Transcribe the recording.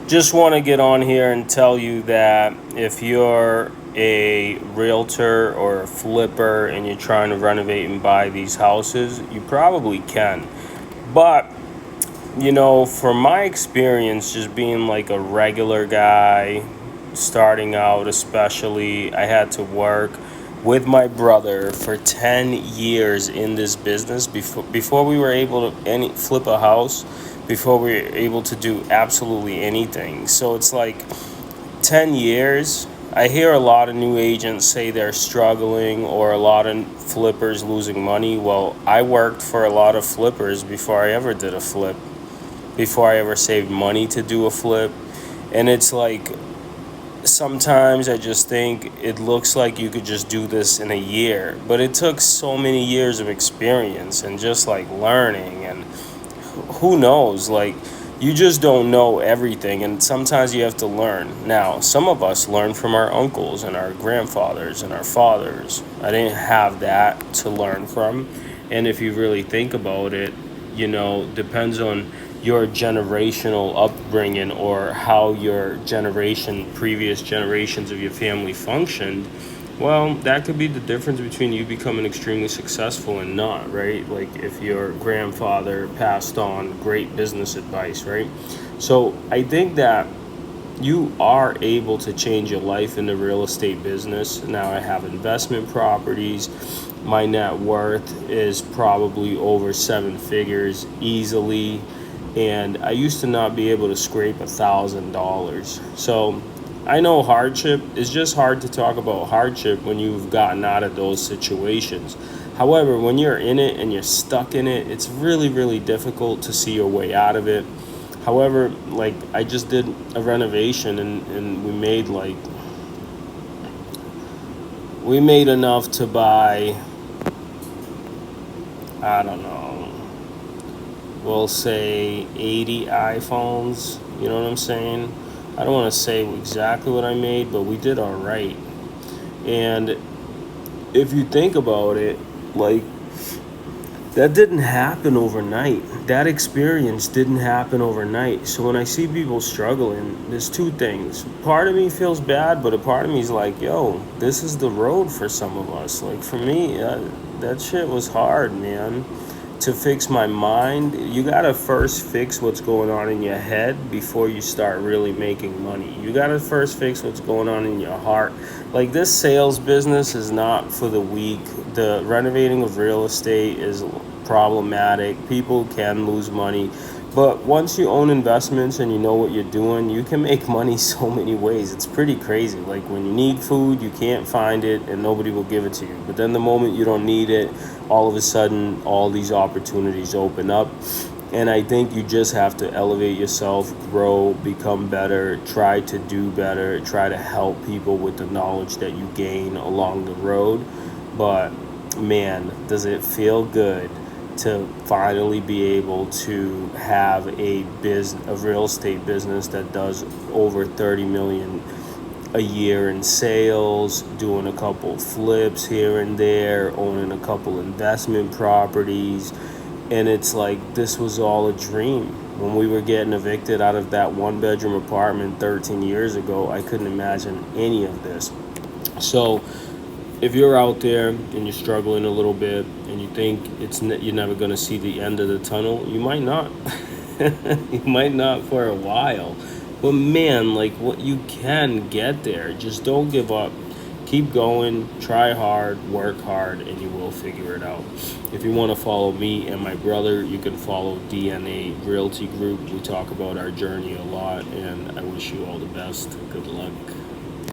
Just want to get on here and tell you that if you're a realtor or a flipper and you're trying to renovate and buy these houses, you probably can. But, from my experience, just being like a regular guy, starting out especially, I had to work with my brother for 10 years in this business before we were able to flip a house, before we were able to do absolutely anything. So it's like 10 years. I hear a lot of new agents say they're struggling or a lot of flippers losing money. Well, I worked for a lot of flippers before I ever did a flip, before I ever saved money to do a flip. And it's like sometimes I just think it looks like you could just do this in a year, but it took so many years of experience and just like learning, and who knows, like you just don't know everything, and sometimes you have to learn. Now, some of us learn from our uncles and our grandfathers and our fathers. I didn't have that to learn from. And if you really think about it, depends on your generational upbringing or how your previous generations of your family functioned. Well, that could be the difference between you becoming extremely successful and not, right? Like if your grandfather passed on great business advice, right? So I think that you are able to change your life in the real estate business. Now I have investment properties. My net worth is probably over 7 figures easily. And I used to not be able to scrape $1,000. So I know hardship is just hard to talk about hardship when you've gotten out of those situations. However, when you're in it and you're stuck in it, it's really, really difficult to see your way out of it. However, like I just did a renovation and we made enough to buy, I don't know, we'll say 80 iPhones. You know what I'm saying? I don't want to say exactly what I made, but we did all right. And if you think about it, like that didn't happen overnight. That experience didn't happen overnight. So when I see people struggling, there's two things. Part of me feels bad, but a part of me is like, yo, this is the road for some of us. Like for me, that shit was hard, man. To fix my mind, you gotta first fix what's going on in your head before you start really making money. You gotta first fix what's going on in your heart. Like this sales business is not for the weak. The renovating of real estate is problematic. People can lose money. But once you own investments and you know what you're doing, you can make money so many ways. It's pretty crazy. Like when you need food, you can't find it and nobody will give it to you. But then the moment you don't need it, all of a sudden, all these opportunities open up. And I think you just have to elevate yourself, grow, become better, try to do better, try to help people with the knowledge that you gain along the road. But man, does it feel good to finally be able to have a real estate business that does over 30 million a year in sales, doing a couple flips here and there, owning a couple investment properties. And it's like this was all a dream. When we were getting evicted out of that one bedroom apartment 13 years ago, I couldn't imagine any of this. So if you're out there and you're struggling a little bit and you think you're never going to see the end of the tunnel, you might not. You might not for a while. But man, like what you can get there. Just don't give up. Keep going, try hard, work hard, and you will figure it out. If you want to follow me and my brother, you can follow DNA Realty Group. We talk about our journey a lot, and I wish you all the best. Good luck.